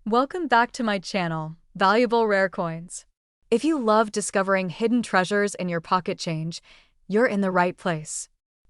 Welcome back to my channel, Valuable Rare Coins. If you love discovering hidden treasures in your pocket change, you're in the right place.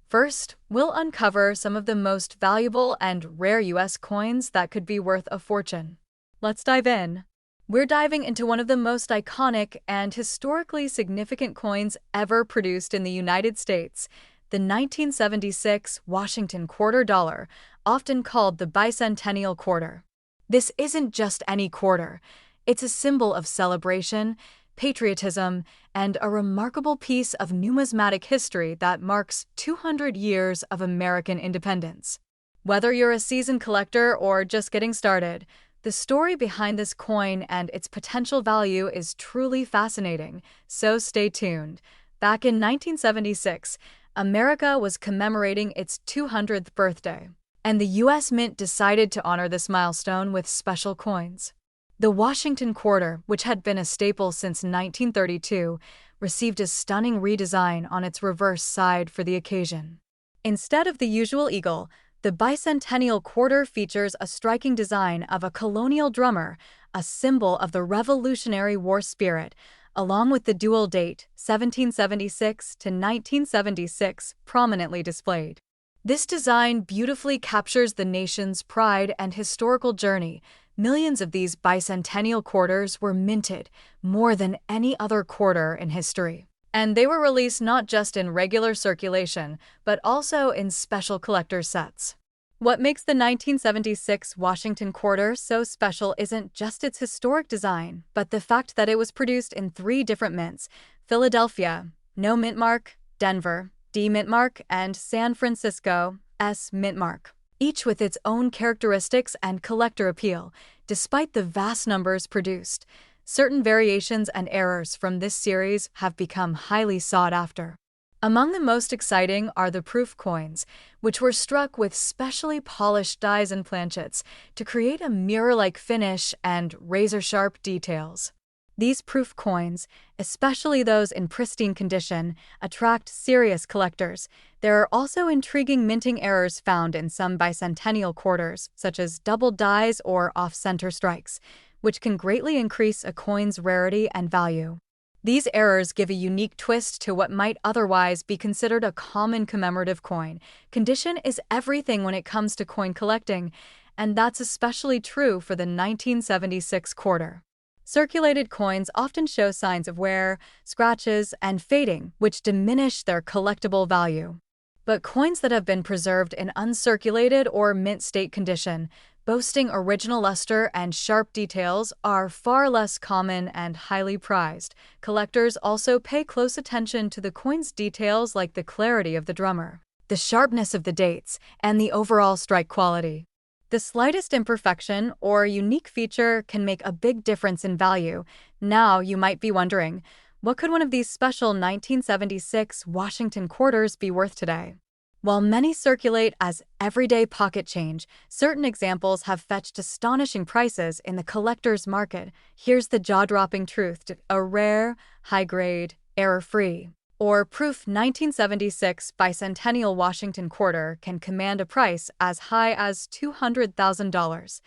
First, we'll uncover some of the most valuable and rare US coins that could be worth a fortune. Let's dive in. We're diving into one of the most iconic and historically significant coins ever produced in the United States, the 1976 Washington quarter dollar, often called the bicentennial quarter. This isn't just any quarter. It's a symbol of celebration, patriotism, and a remarkable piece of numismatic history that marks 200 years of American independence. Whether you're a seasoned collector or just getting started, the story behind this coin and its potential value is truly fascinating, so stay tuned. Back in 1976, America was commemorating its 200th birthday, and the U.S. Mint decided to honor this milestone with special coins. The Washington quarter, which had been a staple since 1932, received a stunning redesign on its reverse side for the occasion. Instead of the usual eagle, the bicentennial quarter features a striking design of a colonial drummer, a symbol of the Revolutionary War spirit, along with the dual date, 1776 to 1976, prominently displayed. This design beautifully captures the nation's pride and historical journey. Millions of these bicentennial quarters were minted, more than any other quarter in history. And they were released not just in regular circulation, but also in special collector's sets. What makes the 1976 Washington quarter so special isn't just its historic design, but the fact that it was produced in 3 different mints: Philadelphia, no mint mark; Denver, D mint mark; and San Francisco, S mint mark, each with its own characteristics and collector appeal. Despite the vast numbers produced, certain variations and errors from this series have become highly sought after. Among the most exciting are the proof coins, which were struck with specially polished dies and planchets to create a mirror-like finish and razor-sharp details. These proof coins, especially those in pristine condition, attract serious collectors. There are also intriguing minting errors found in some bicentennial quarters, such as double dies or off-center strikes, which can greatly increase a coin's rarity and value. These errors give a unique twist to what might otherwise be considered a common commemorative coin. Condition is everything when it comes to coin collecting, and that's especially true for the 1976 quarter. Circulated coins often show signs of wear, scratches, and fading, which diminish their collectible value. But coins that have been preserved in uncirculated or mint state condition, boasting original luster and sharp details, are far less common and highly prized. Collectors also pay close attention to the coin's details, like the clarity of the drummer, the sharpness of the dates, and the overall strike quality. The slightest imperfection or unique feature can make a big difference in value. Now you might be wondering, what could one of these special 1976 Washington quarters be worth today? While many circulate as everyday pocket change, certain examples have fetched astonishing prices in the collector's market. Here's the jaw-dropping truth: a rare, high-grade, error-free, or proof 1976 bicentennial Washington quarter can command a price as high as $200,000.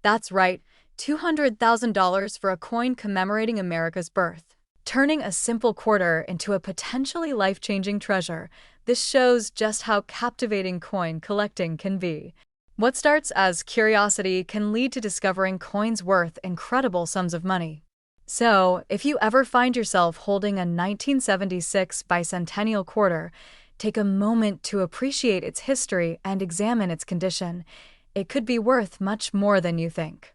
That's right, $200,000 for a coin commemorating America's birth, turning a simple quarter into a potentially life-changing treasure. This shows just how captivating coin collecting can be. What starts as curiosity can lead to discovering coins worth incredible sums of money. So, if you ever find yourself holding a 1976 bicentennial quarter, take a moment to appreciate its history and examine its condition. It could be worth much more than you think.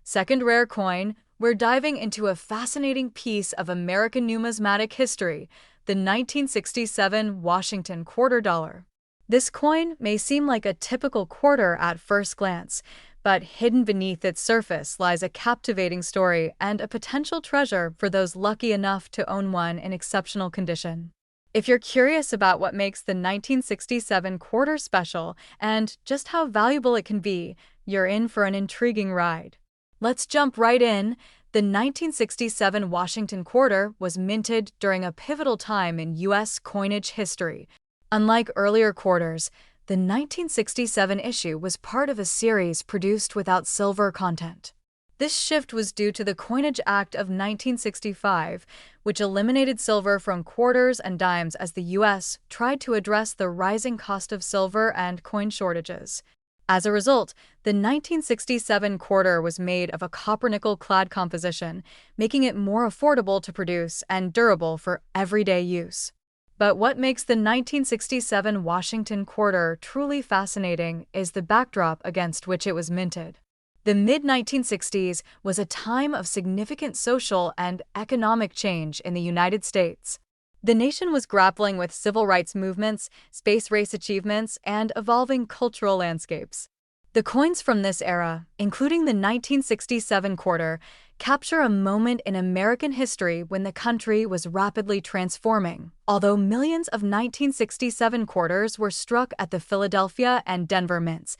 Second rare coin, we're diving into a fascinating piece of American numismatic history, the 1967 Washington quarter dollar. This coin may seem like a typical quarter at first glance, but hidden beneath its surface lies a captivating story and a potential treasure for those lucky enough to own one in exceptional condition. If you're curious about what makes the 1967 quarter special and just how valuable it can be, you're in for an intriguing ride. Let's jump right in. The 1967 Washington quarter was minted during a pivotal time in U.S. coinage history. Unlike earlier quarters, the 1967 issue was part of a series produced without silver content. This shift was due to the Coinage Act of 1965, which eliminated silver from quarters and dimes as the U.S. tried to address the rising cost of silver and coin shortages. As a result, the 1967 quarter was made of a copper-nickel clad composition, making it more affordable to produce and durable for everyday use. But what makes the 1967 Washington quarter truly fascinating is the backdrop against which it was minted. The mid-1960s was a time of significant social and economic change in the United States. The nation was grappling with civil rights movements, space race achievements, and evolving cultural landscapes. The coins from this era, including the 1967 quarter, capture a moment in American history when the country was rapidly transforming. Although millions of 1967 quarters were struck at the Philadelphia and Denver mints,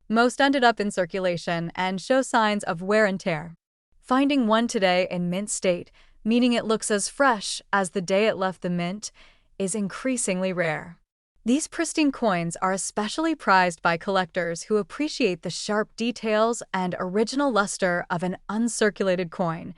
most ended up in circulation and show signs of wear and tear. Finding one today in mint state, meaning it looks as fresh as the day it left the mint, is increasingly rare. These pristine coins are especially prized by collectors who appreciate the sharp details and original luster of an uncirculated coin,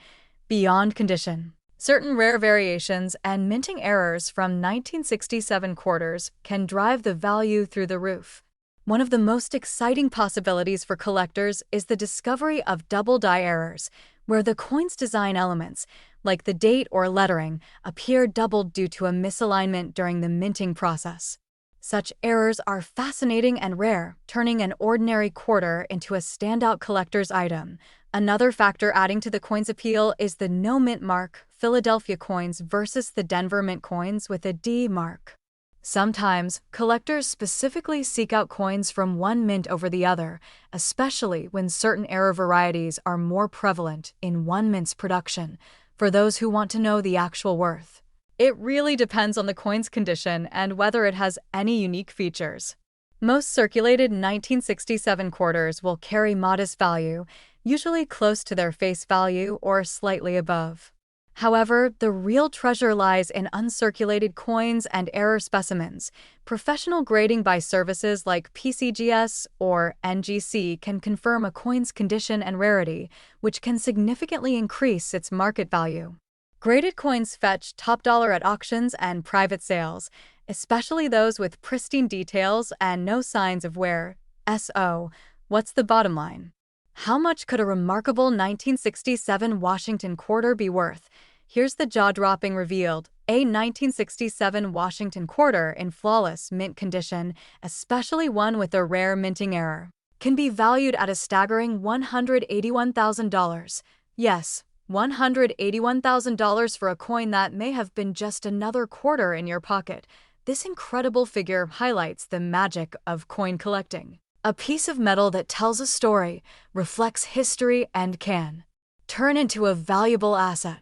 beyond condition. Certain rare variations and minting errors from 1967 quarters can drive the value through the roof. One of the most exciting possibilities for collectors is the discovery of double die errors, where the coin's design elements, like the date or lettering, appear doubled due to a misalignment during the minting process. Such errors are fascinating and rare, turning an ordinary quarter into a standout collector's item. Another factor adding to the coin's appeal is the no mint mark, Philadelphia coins versus the Denver mint coins with a D mark. Sometimes, collectors specifically seek out coins from one mint over the other, especially when certain error varieties are more prevalent in one mint's production, for those who want to know the actual worth. It really depends on the coin's condition and whether it has any unique features. Most circulated 1967 quarters will carry modest value, usually close to their face value or slightly above. However, the real treasure lies in uncirculated coins and error specimens. Professional grading by services like PCGS or NGC can confirm a coin's condition and rarity, which can significantly increase its market value. Graded coins fetch top dollar at auctions and private sales, especially those with pristine details and no signs of wear. So, what's the bottom line? How much could a remarkable 1967 Washington quarter be worth? Here's the jaw-dropping revealed. A 1967 Washington quarter in flawless mint condition, especially one with a rare minting error, can be valued at a staggering $181,000. Yes, $181,000 for a coin that may have been just another quarter in your pocket. This incredible figure highlights the magic of coin collecting. A piece of metal that tells a story, reflects history, and can turn into a valuable asset.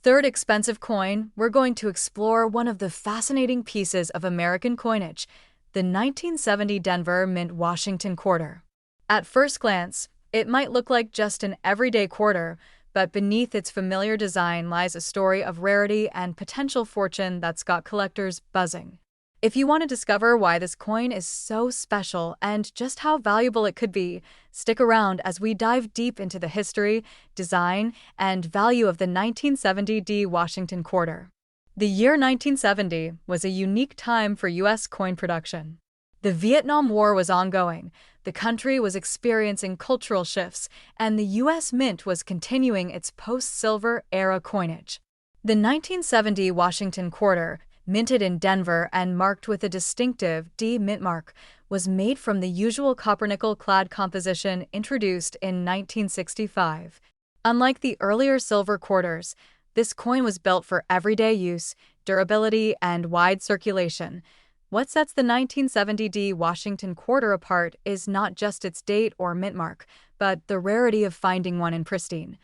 Third expensive coin, we're going to explore one of the fascinating pieces of American coinage, the 1970 Denver Mint Washington quarter. At first glance, it might look like just an everyday quarter, but beneath its familiar design lies a story of rarity and potential fortune that's got collectors buzzing. If you want to discover why this coin is so special and just how valuable it could be, stick around as we dive deep into the history, design, and value of the 1970 D Washington quarter. The year 1970 was a unique time for U.S. coin production. The Vietnam War was ongoing, the country was experiencing cultural shifts, and the U.S. Mint was continuing its post-silver era coinage. The 1970 Washington quarter, minted in Denver and marked with a distinctive D mint mark, was made from the usual copper-nickel clad composition introduced in 1965. Unlike the earlier silver quarters, this coin was built for everyday use, durability, and wide circulation. What sets the 1970 D Washington quarter apart is not just its date or mint mark, but the rarity of finding one in pristine,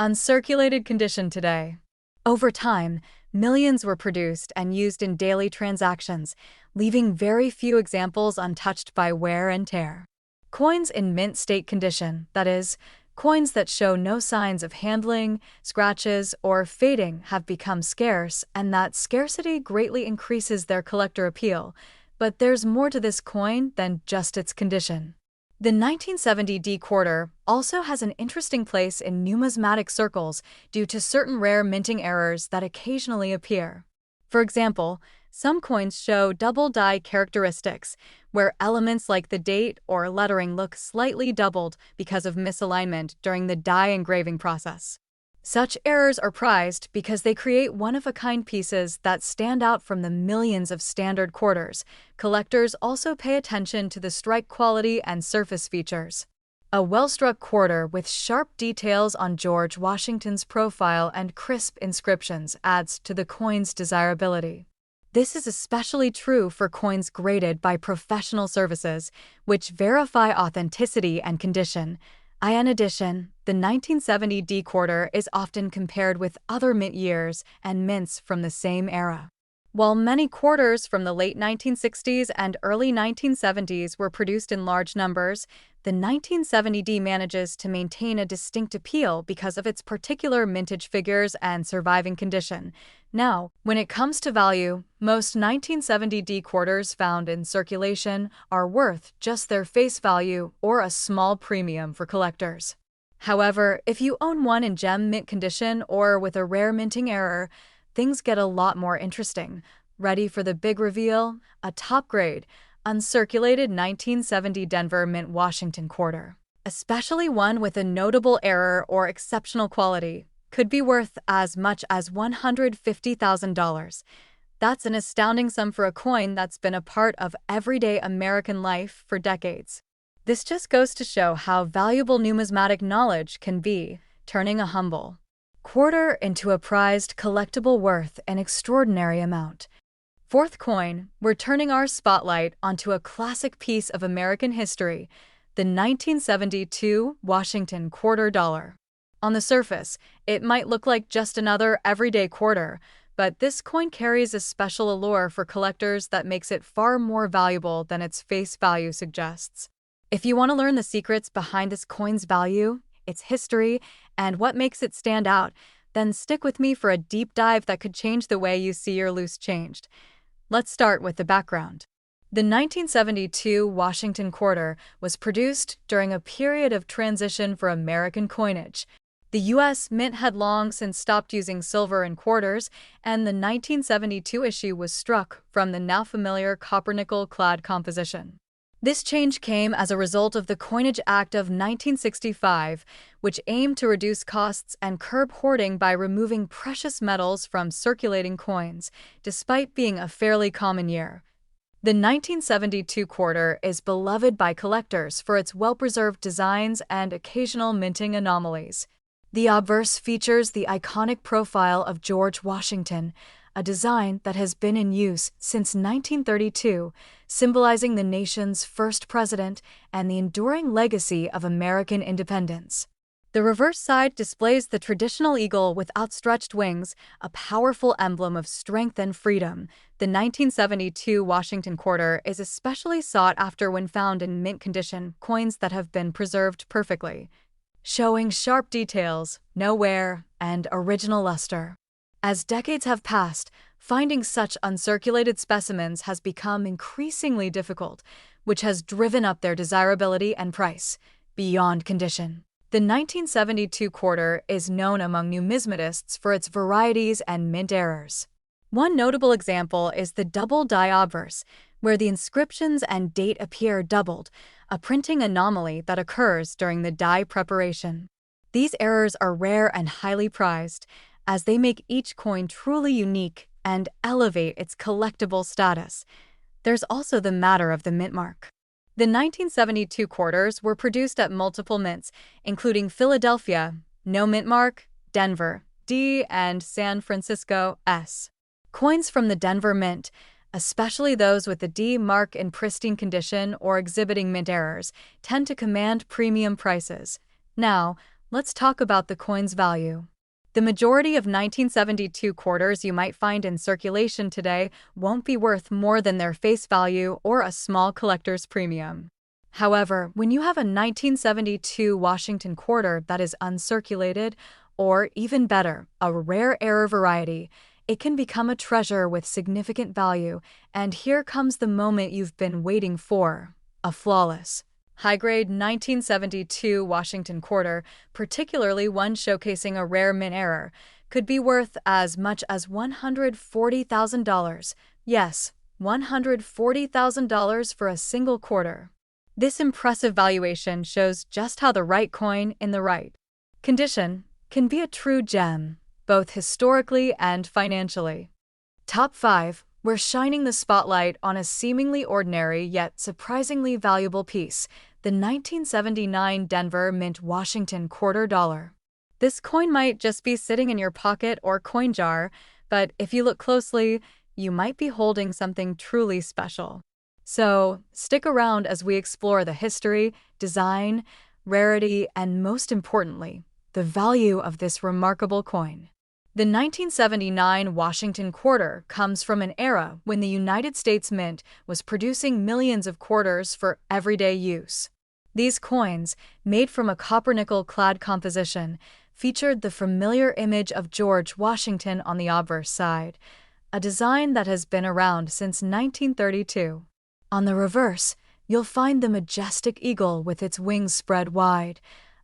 uncirculated condition today. Over time, millions were produced and used in daily transactions, leaving very few examples untouched by wear and tear. Coins in mint state condition, that is, coins that show no signs of handling, scratches, or fading, have become scarce, and that scarcity greatly increases their collector appeal. But there's more to this coin than just its condition. The 1970 D quarter also has an interesting place in numismatic circles due to certain rare minting errors that occasionally appear. For example, some coins show double die characteristics, where elements like the date or lettering look slightly doubled because of misalignment during the die engraving process. Such errors are prized because they create one-of-a-kind pieces that stand out from the millions of standard quarters. Collectors also pay attention to the strike quality and surface features. A well-struck quarter with sharp details on George Washington's profile and crisp inscriptions adds to the coin's desirability. This is especially true for coins graded by professional services, which verify authenticity and condition. In addition, the 1970 D quarter is often compared with other mint years and mints from the same era. While many quarters from the late 1960s and early 1970s were produced in large numbers, the 1970 D manages to maintain a distinct appeal because of its particular mintage figures and surviving condition. Now, when it comes to value, most 1970 D quarters found in circulation are worth just their face value or a small premium for collectors. However, if you own one in gem mint condition or with a rare minting error, things get a lot more interesting. Ready for the big reveal? A top-grade, uncirculated 1970 Denver Mint Washington quarter, especially one with a notable error or exceptional quality, could be worth as much as $150,000. That's an astounding sum for a coin that's been a part of everyday American life for decades. This just goes to show how valuable numismatic knowledge can be, turning a humble quarter into a prized collectible worth an extraordinary amount. Fourth coin, we're turning our spotlight onto a classic piece of American history, the 1972 Washington quarter dollar. On the surface, it might look like just another everyday quarter, but this coin carries a special allure for collectors that makes it far more valuable than its face value suggests. If you want to learn the secrets behind this coin's value, its history, and what makes it stand out, then stick with me for a deep dive that could change the way you see your loose change. Let's start with the background. The 1972 Washington quarter was produced during a period of transition for American coinage. The U.S. Mint had long since stopped using silver in quarters, and the 1972 issue was struck from the now familiar copper-nickel clad composition. This change came as a result of the Coinage Act of 1965, which aimed to reduce costs and curb hoarding by removing precious metals from circulating coins, despite being a fairly common year. The 1972 quarter is beloved by collectors for its well-preserved designs and occasional minting anomalies. The obverse features the iconic profile of George Washington, a design that has been in use since 1932, symbolizing the nation's first president and the enduring legacy of American independence. The reverse side displays the traditional eagle with outstretched wings, a powerful emblem of strength and freedom. The 1972 Washington quarter is especially sought after when found in mint condition coins that have been preserved perfectly, showing sharp details, no wear, and original luster. As decades have passed, finding such uncirculated specimens has become increasingly difficult, which has driven up their desirability and price beyond condition. The 1972 quarter is known among numismatists for its varieties and mint errors. One notable example is the double die obverse, where the inscriptions and date appear doubled, a printing anomaly that occurs during the die preparation. These errors are rare and highly prized, as they make each coin truly unique and elevate its collectible status. There's also the matter of the mint mark. The 1972 quarters were produced at multiple mints, including Philadelphia, no mint mark, Denver, D, and San Francisco, S. Coins from the Denver Mint, especially those with the D mark in pristine condition or exhibiting mint errors, tend to command premium prices. Now, let's talk about the coin's value. The majority of 1972 quarters you might find in circulation today won't be worth more than their face value or a small collector's premium. However, when you have a 1972 Washington quarter that is uncirculated, or even better, a rare error variety, it can become a treasure with significant value, and here comes the moment you've been waiting for: a flawless high-grade 1972 Washington quarter, particularly one showcasing a rare mint error, could be worth as much as $140,000. Yes, $140,000 for a single quarter. This impressive valuation shows just how the right coin in the right condition can be a true gem, both historically and financially. Top 5. We're shining the spotlight on a seemingly ordinary yet surprisingly valuable piece, the 1979 Denver Mint Washington quarter dollar. This coin might just be sitting in your pocket or coin jar, but if you look closely, you might be holding something truly special. So, stick around as we explore the history, design, rarity, and most importantly, the value of this remarkable coin. The 1979 Washington quarter comes from an era when the United States Mint was producing millions of quarters for everyday use. These coins, made from a copper-nickel-clad composition, featured the familiar image of George Washington on the obverse side, a design that has been around since 1932. On the reverse, you'll find the majestic eagle with its wings spread wide,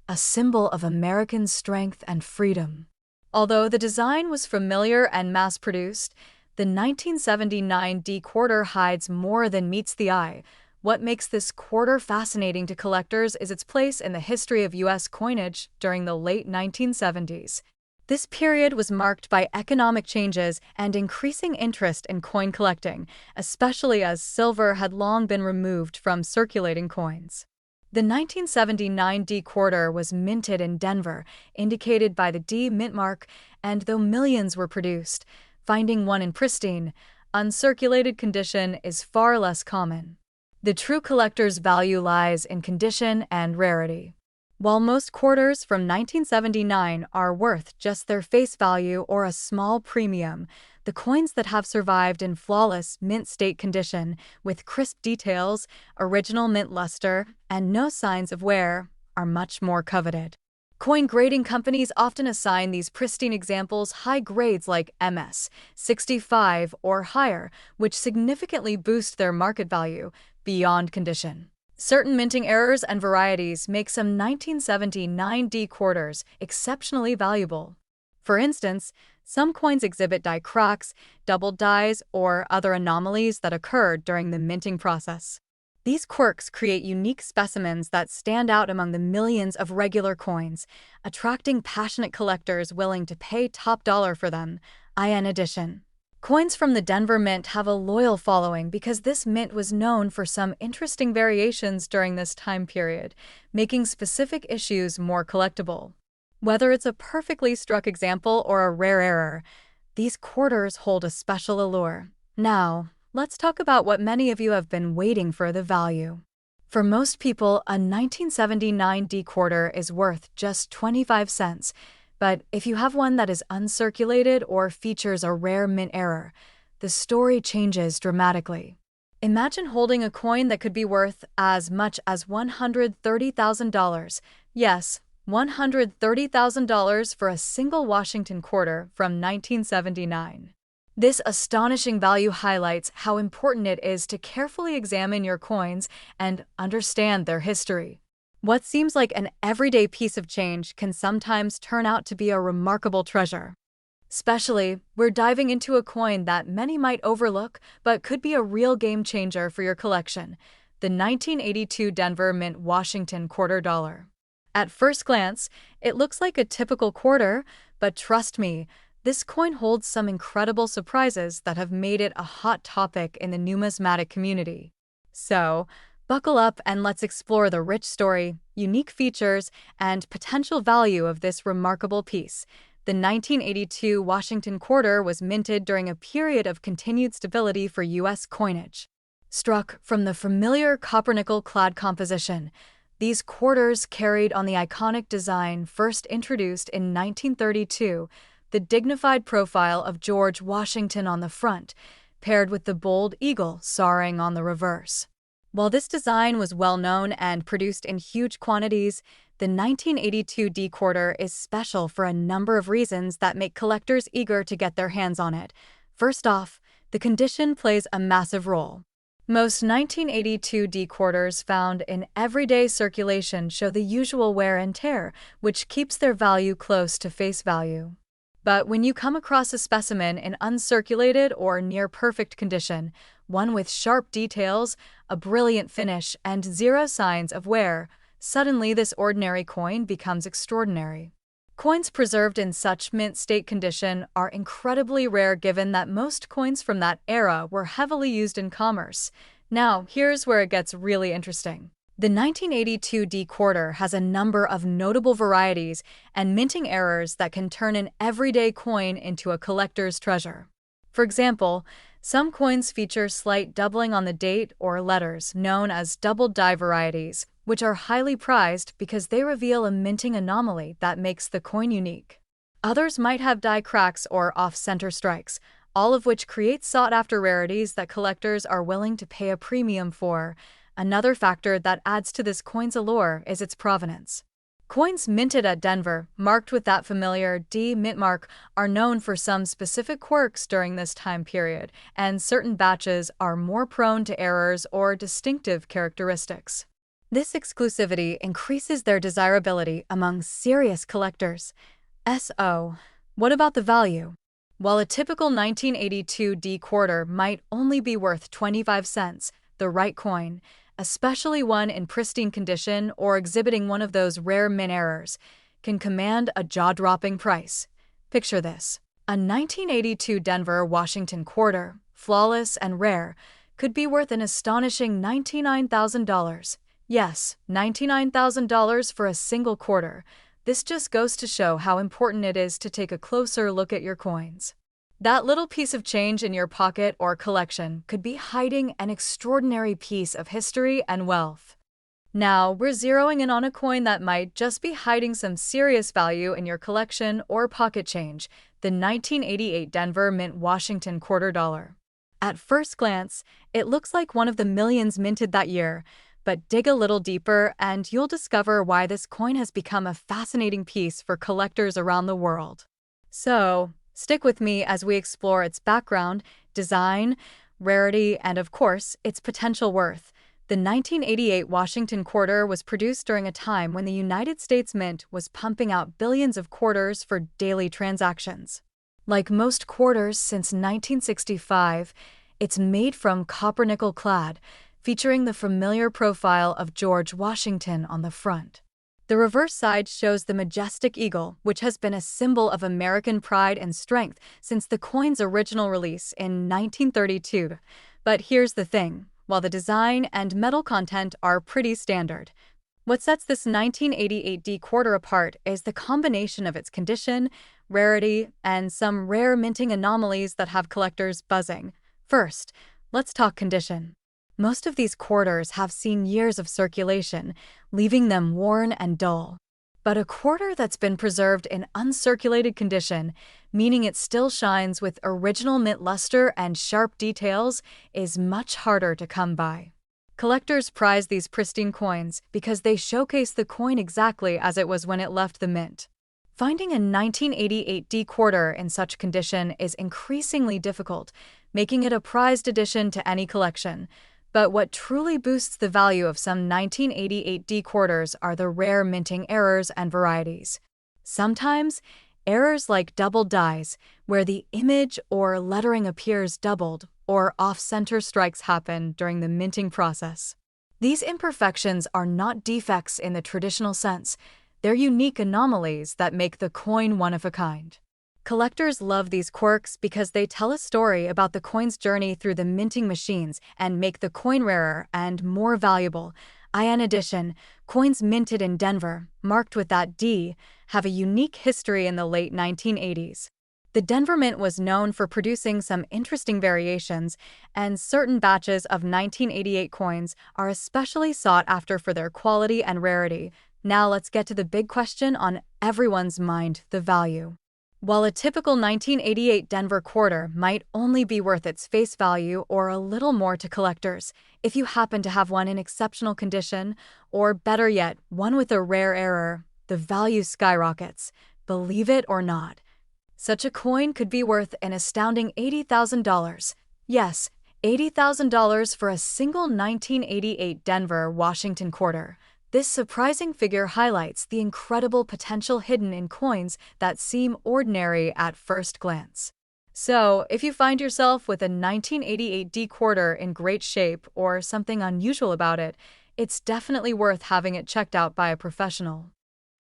a symbol of American strength and freedom. Although the design was familiar and mass-produced, the 1979 D quarter hides more than meets the eye. What makes this quarter fascinating to collectors is its place in the history of U.S. coinage during the late 1970s. This period was marked by economic changes and increasing interest in coin collecting, especially as silver had long been removed from circulating coins. The 1979 D quarter was minted in Denver, indicated by the D mint mark, and though millions were produced, finding one in pristine, uncirculated condition is far less common. The true collector's value lies in condition and rarity. While most quarters from 1979 are worth just their face value or a small premium, the coins that have survived in flawless mint state condition, with crisp details, original mint luster, and no signs of wear, are much more coveted. Coin grading companies often assign these pristine examples high grades like MS 65 or higher, which significantly boost their market value beyond condition. Certain minting errors and varieties make some 1979 D quarters exceptionally valuable. For instance, some coins exhibit die cracks, doubled dies, or other anomalies that occurred during the minting process. These quirks create unique specimens that stand out among the millions of regular coins, attracting passionate collectors willing to pay top dollar for them. In addition, coins from the Denver Mint have a loyal following because this mint was known for some interesting variations during this time period, making specific issues more collectible. Whether it's a perfectly struck example or a rare error, these quarters hold a special allure. Now, let's talk about what many of you have been waiting for: the value. For most people, a 1979 D quarter is worth just 25 cents. But if you have one that is uncirculated or features a rare mint error, the story changes dramatically. Imagine holding a coin that could be worth as much as $130,000. Yes, $130,000 for a single Washington quarter from 1979. This astonishing value highlights how important it is to carefully examine your coins and understand their history. What seems like an everyday piece of change can sometimes turn out to be a remarkable treasure. Especially, we're diving into a coin that many might overlook but could be a real game changer for your collection: the 1982 Denver Mint Washington quarter dollar. At first glance, it looks like a typical quarter, but trust me, this coin holds some incredible surprises that have made it a hot topic in the numismatic community. So, buckle up and let's explore the rich story, unique features, and potential value of this remarkable piece. The 1982 Washington quarter was minted during a period of continued stability for U.S. coinage. Struck from the familiar copper-nickel-clad composition, these quarters carried on the iconic design first introduced in 1932, the dignified profile of George Washington on the front, paired with the bold eagle soaring on the reverse. While this design was well known and produced in huge quantities, the 1982 D quarter is special for a number of reasons that make collectors eager to get their hands on it. First off, the condition plays a massive role. Most 1982 D quarters found in everyday circulation show the usual wear and tear, which keeps their value close to face value. But when you come across a specimen in uncirculated or near perfect condition, one with sharp details, a brilliant finish, and zero signs of wear, suddenly this ordinary coin becomes extraordinary. Coins preserved in such mint state condition are incredibly rare given that most coins from that era were heavily used in commerce. Now, here's where it gets really interesting. The 1982 D quarter has a number of notable varieties and minting errors that can turn an everyday coin into a collector's treasure. For example, some coins feature slight doubling on the date or letters, known as double-die varieties, which are highly prized because they reveal a minting anomaly that makes the coin unique. Others might have die cracks or off-center strikes, all of which create sought-after rarities that collectors are willing to pay a premium for. Another factor that adds to this coin's allure is its provenance. Coins minted at Denver, marked with that familiar D mint mark, are known for some specific quirks during this time period, and certain batches are more prone to errors or distinctive characteristics. This exclusivity increases their desirability among serious collectors. So, what about the value? While a typical 1982 D quarter might only be worth 25 cents, the right coin, especially one in pristine condition or exhibiting one of those rare mint errors, can command a jaw-dropping price. Picture this. A 1982 Denver, Washington quarter, flawless and rare, could be worth an astonishing $99,000. Yes, $99,000 for a single quarter. This just goes to show how important it is to take a closer look at your coins. That little piece of change in your pocket or collection could be hiding an extraordinary piece of history and wealth. Now, we're zeroing in on a coin that might just be hiding some serious value in your collection or pocket change, the 1988 Denver Mint Washington quarter dollar. At first glance, it looks like one of the millions minted that year, but dig a little deeper and you'll discover why this coin has become a fascinating piece for collectors around the world. So, stick with me as we explore its background, design, rarity, and of course, its potential worth. The 1988 Washington quarter was produced during a time when the United States Mint was pumping out billions of quarters for daily transactions. Like most quarters since 1965, it's made from copper-nickel clad, featuring the familiar profile of George Washington on the front. The reverse side shows the majestic eagle, which has been a symbol of American pride and strength since the coin's original release in 1932. But here's the thing, while the design and metal content are pretty standard, what sets this 1988 D quarter apart is the combination of its condition, rarity, and some rare minting anomalies that have collectors buzzing. First, let's talk condition. Most of these quarters have seen years of circulation, leaving them worn and dull. But a quarter that's been preserved in uncirculated condition, meaning it still shines with original mint luster and sharp details, is much harder to come by. Collectors prize these pristine coins because they showcase the coin exactly as it was when it left the mint. Finding a 1988 D quarter in such condition is increasingly difficult, making it a prized addition to any collection. But what truly boosts the value of some 1988 D quarters are the rare minting errors and varieties. Sometimes, errors like double dies, where the image or lettering appears doubled, or off-center strikes happen during the minting process. These imperfections are not defects in the traditional sense. They're unique anomalies that make the coin one of a kind. Collectors love these quirks because they tell a story about the coin's journey through the minting machines and make the coin rarer and more valuable. In addition, coins minted in Denver, marked with that D, have a unique history in the late 1980s. The Denver Mint was known for producing some interesting variations, and certain batches of 1988 coins are especially sought after for their quality and rarity. Now let's get to the big question on everyone's mind, the value. While a typical 1988 Denver quarter might only be worth its face value or a little more to collectors, if you happen to have one in exceptional condition, or better yet, one with a rare error, the value skyrockets, believe it or not. Such a coin could be worth an astounding $80,000. Yes, $80,000 for a single 1988 Denver, Washington quarter. This surprising figure highlights the incredible potential hidden in coins that seem ordinary at first glance. So, if you find yourself with a 1988 D quarter in great shape or something unusual about it, it's definitely worth having it checked out by a professional.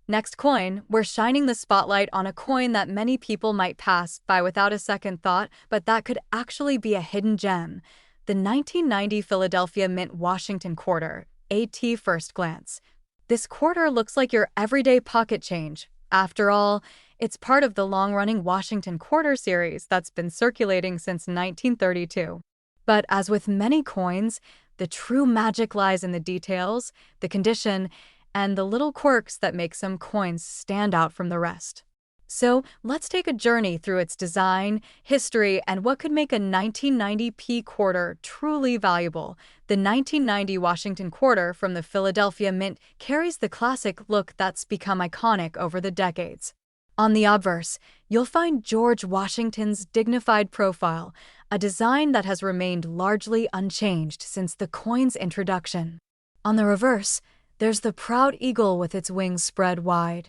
Next coin, we're shining the spotlight on a coin that many people might pass by without a second thought, but that could actually be a hidden gem. The 1990 Philadelphia Mint Washington quarter, AT first glance. This quarter looks like your everyday pocket change. After all, it's part of the long-running Washington quarter series that's been circulating since 1932. But as with many coins, the true magic lies in the details, the condition, and the little quirks that make some coins stand out from the rest. So let's take a journey through its design, history, and what could make a 1990 P quarter truly valuable. The 1990 Washington quarter from the Philadelphia Mint carries the classic look that's become iconic over the decades. On the obverse, you'll find George Washington's dignified profile, a design that has remained largely unchanged since the coin's introduction. On the reverse, there's the proud eagle with its wings spread wide,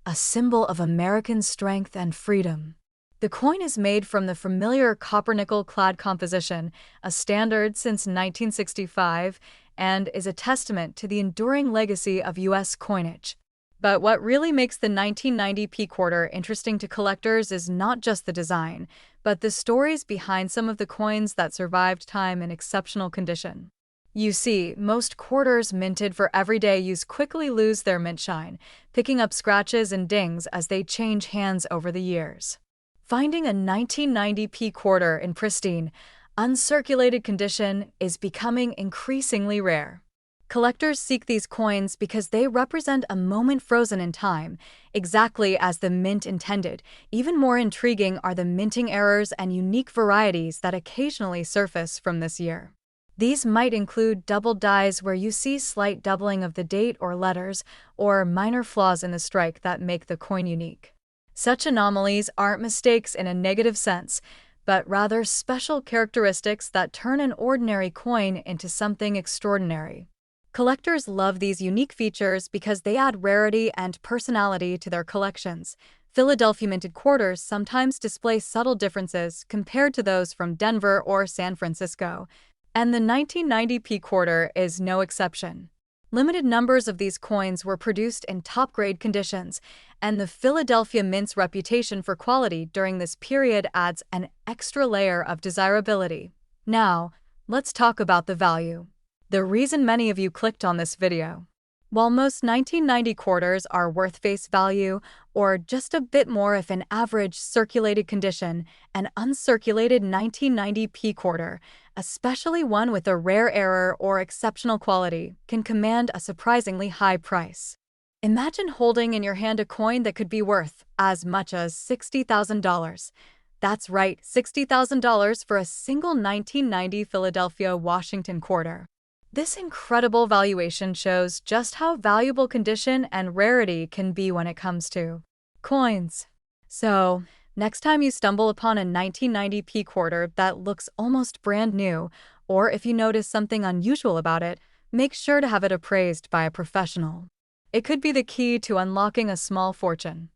a symbol of American strength and freedom. The coin is made from the familiar copper-nickel-clad composition, a standard since 1965, and is a testament to the enduring legacy of U.S. coinage. But what really makes the 1990 P quarter interesting to collectors is not just the design, but the stories behind some of the coins that survived time in exceptional condition. You see, most quarters minted for everyday use quickly lose their mint shine, picking up scratches and dings as they change hands over the years. Finding a 1990 P quarter in pristine, uncirculated condition is becoming increasingly rare. Collectors seek these coins because they represent a moment frozen in time, exactly as the mint intended. Even more intriguing are the minting errors and unique varieties that occasionally surface from this year. These might include double dies where you see slight doubling of the date or letters, or minor flaws in the strike that make the coin unique. Such anomalies aren't mistakes in a negative sense, but rather special characteristics that turn an ordinary coin into something extraordinary. Collectors love these unique features because they add rarity and personality to their collections. Philadelphia minted quarters sometimes display subtle differences compared to those from Denver or San Francisco, and the 1990 P quarter is no exception. Limited numbers of these coins were produced in top-grade conditions, and the Philadelphia Mint's reputation for quality during this period adds an extra layer of desirability. Now, let's talk about the value. The reason many of you clicked on this video. While most 1990 quarters are worth face value, or just a bit more if an average circulated condition, an uncirculated 1990 P quarter, especially one with a rare error or exceptional quality, can command a surprisingly high price. Imagine holding in your hand a coin that could be worth as much as $60,000. That's right, $60,000 for a single 1990 Philadelphia Washington quarter. This incredible valuation shows just how valuable condition and rarity can be when it comes to coins. So, next time you stumble upon a 1990 P quarter that looks almost brand new, or if you notice something unusual about it, make sure to have it appraised by a professional. It could be the key to unlocking a small fortune.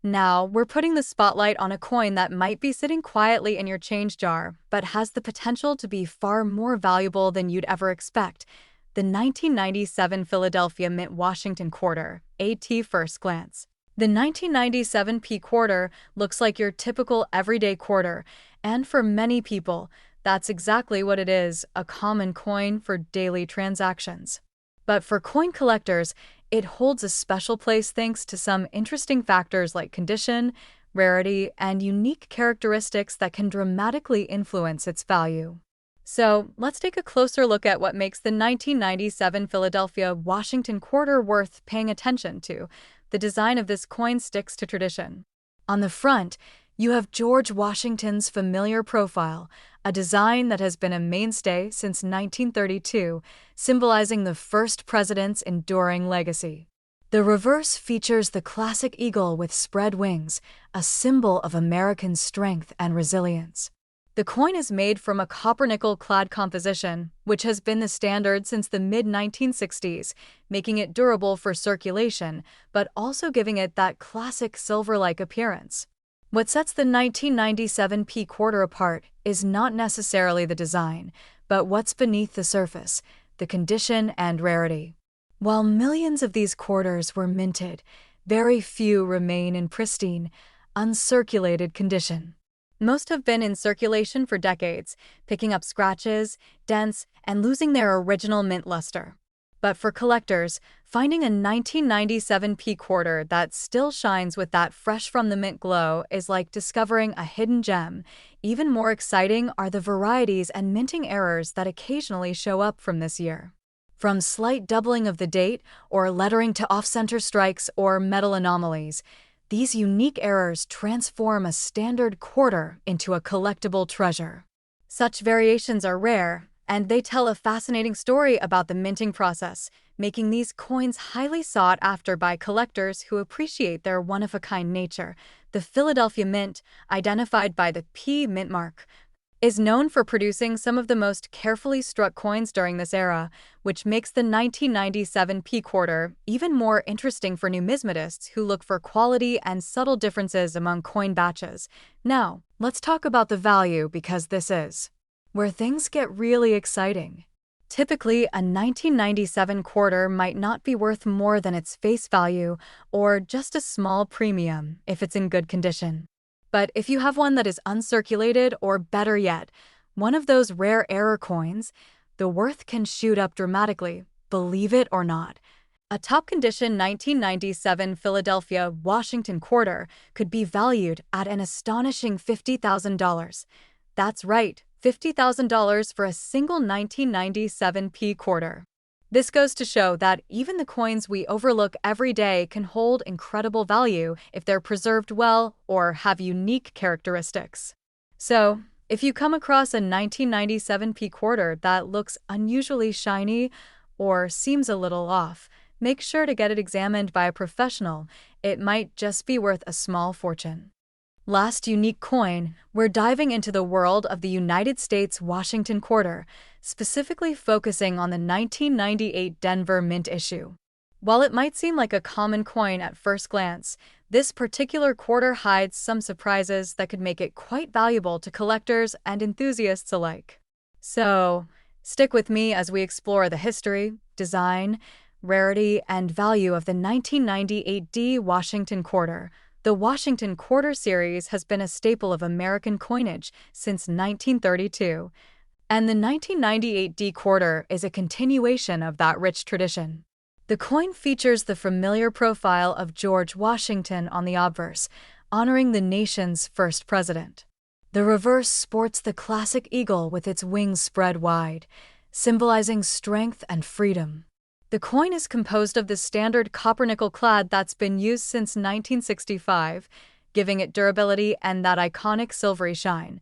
Now, we're putting the spotlight on a coin that might be sitting quietly in your change jar, but has the potential to be far more valuable than you'd ever expect. The 1997 Philadelphia Mint Washington quarter, AT first glance. The 1997 P quarter looks like your typical everyday quarter, and for many people, that's exactly what it is, a common coin for daily transactions. But for coin collectors, it holds a special place thanks to some interesting factors like condition, rarity, and unique characteristics that can dramatically influence its value. So, let's take a closer look at what makes the 1997 Philadelphia Washington quarter worth paying attention to. The design of this coin sticks to tradition. On the front, you have George Washington's familiar profile, a design that has been a mainstay since 1932, symbolizing the first president's enduring legacy. The reverse features the classic eagle with spread wings, a symbol of American strength and resilience. The coin is made from a copper-nickel clad composition, which has been the standard since the mid-1960s, making it durable for circulation, but also giving it that classic silver-like appearance. What sets the 1997 P quarter apart is not necessarily the design, but what's beneath the surface, the condition and rarity. While millions of these quarters were minted, very few remain in pristine, uncirculated condition. Most have been in circulation for decades, picking up scratches, dents, and losing their original mint luster. But for collectors, finding a 1997 P quarter that still shines with that fresh-from-the-mint glow is like discovering a hidden gem. Even more exciting are the varieties and minting errors that occasionally show up from this year. From slight doubling of the date, or lettering to off-center strikes or metal anomalies, these unique errors transform a standard quarter into a collectible treasure. Such variations are rare, and they tell a fascinating story about the minting process, making these coins highly sought after by collectors who appreciate their one-of-a-kind nature. The Philadelphia Mint, identified by the P mint mark, is known for producing some of the most carefully struck coins during this era, which makes the 1997 P quarter even more interesting for numismatists who look for quality and subtle differences among coin batches. Now, let's talk about the value, because this is where things get really exciting. Typically, a 1997 quarter might not be worth more than its face value, or just a small premium if it's in good condition. But if you have one that is uncirculated, or better yet, one of those rare error coins, the worth can shoot up dramatically, believe it or not. A top-condition 1997 Philadelphia Washington quarter could be valued at an astonishing $50,000. That's right, $50,000 for a single 1997 P quarter. This goes to show that even the coins we overlook every day can hold incredible value if they're preserved well or have unique characteristics. So, if you come across a 1997 P quarter that looks unusually shiny or seems a little off, make sure to get it examined by a professional. It might just be worth a small fortune. Last unique coin, we're diving into the world of the United States Washington quarter, specifically focusing on the 1998 Denver Mint issue. While it might seem like a common coin at first glance, this particular quarter hides some surprises that could make it quite valuable to collectors and enthusiasts alike. So, stick with me as we explore the history, design, rarity, and value of the 1998 D Washington quarter. The Washington Quarter series has been a staple of American coinage since 1932, and the 1998 D quarter is a continuation of that rich tradition. The coin features the familiar profile of George Washington on the obverse, honoring the nation's first president. The reverse sports the classic eagle with its wings spread wide, symbolizing strength and freedom. The coin is composed of the standard copper-nickel clad that's been used since 1965, giving it durability and that iconic silvery shine.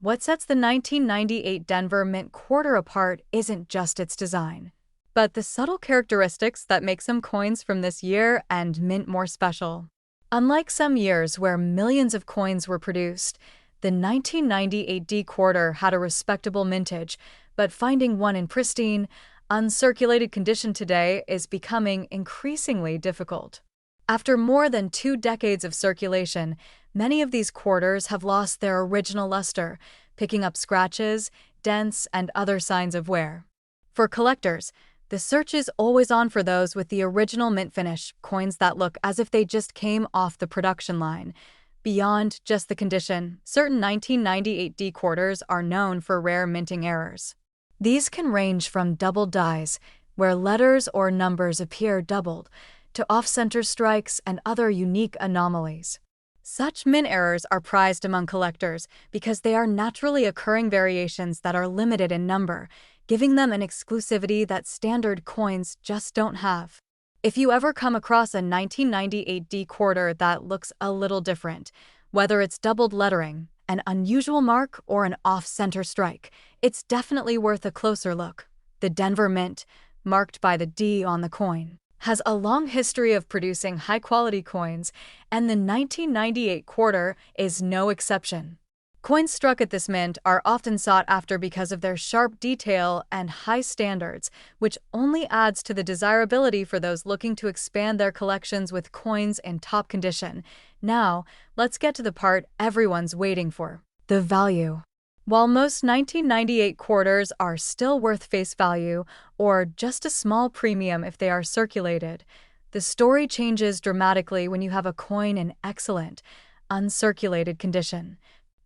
What sets the 1998 Denver Mint quarter apart isn't just its design, but the subtle characteristics that make some coins from this year and mint more special. Unlike some years where millions of coins were produced, the 1998 D quarter had a respectable mintage, but finding one in pristine, uncirculated condition today is becoming increasingly difficult. After more than 2 decades of circulation, many of these quarters have lost their original luster, picking up scratches, dents, and other signs of wear. For collectors, the search is always on for those with the original mint finish, coins that look as if they just came off the production line. Beyond just the condition, certain 1998 D quarters are known for rare minting errors. These can range from doubled dies, where letters or numbers appear doubled, to off-center strikes and other unique anomalies. Such mint errors are prized among collectors because they are naturally occurring variations that are limited in number, giving them an exclusivity that standard coins just don't have. If you ever come across a 1998 D quarter that looks a little different, whether it's doubled lettering, an unusual mark, or an off-center strike, it's definitely worth a closer look. The Denver Mint, marked by the D on the coin, has a long history of producing high-quality coins, and the 1998 quarter is no exception. Coins struck at this mint are often sought after because of their sharp detail and high standards, which only adds to the desirability for those looking to expand their collections with coins in top condition. Now, let's get to the part everyone's waiting for: the value. While most 1998 quarters are still worth face value, or just a small premium if they are circulated, the story changes dramatically when you have a coin in excellent, uncirculated condition.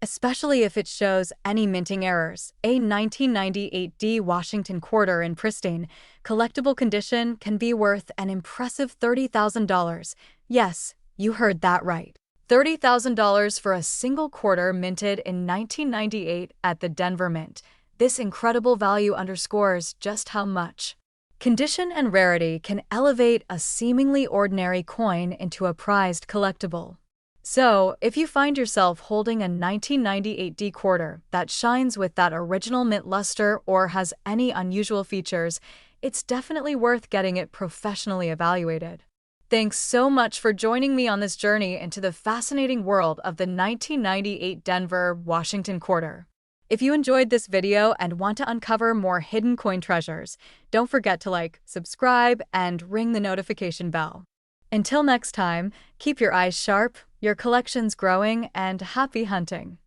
Especially if it shows any minting errors. A 1998 Washington quarter in pristine, collectible condition can be worth an impressive $30,000. Yes, you heard that right. $30,000 for a single quarter minted in 1998 at the Denver Mint. This incredible value underscores just how much condition and rarity can elevate a seemingly ordinary coin into a prized collectible. So, if you find yourself holding a 1998 quarter that shines with that original mint luster or has any unusual features, it's definitely worth getting it professionally evaluated. Thanks so much for joining me on this journey into the fascinating world of the 1998 Denver, Washington quarter. If you enjoyed this video and want to uncover more hidden coin treasures, don't forget to like, subscribe, and ring the notification bell. Until next time, keep your eyes sharp, your collections growing, and happy hunting!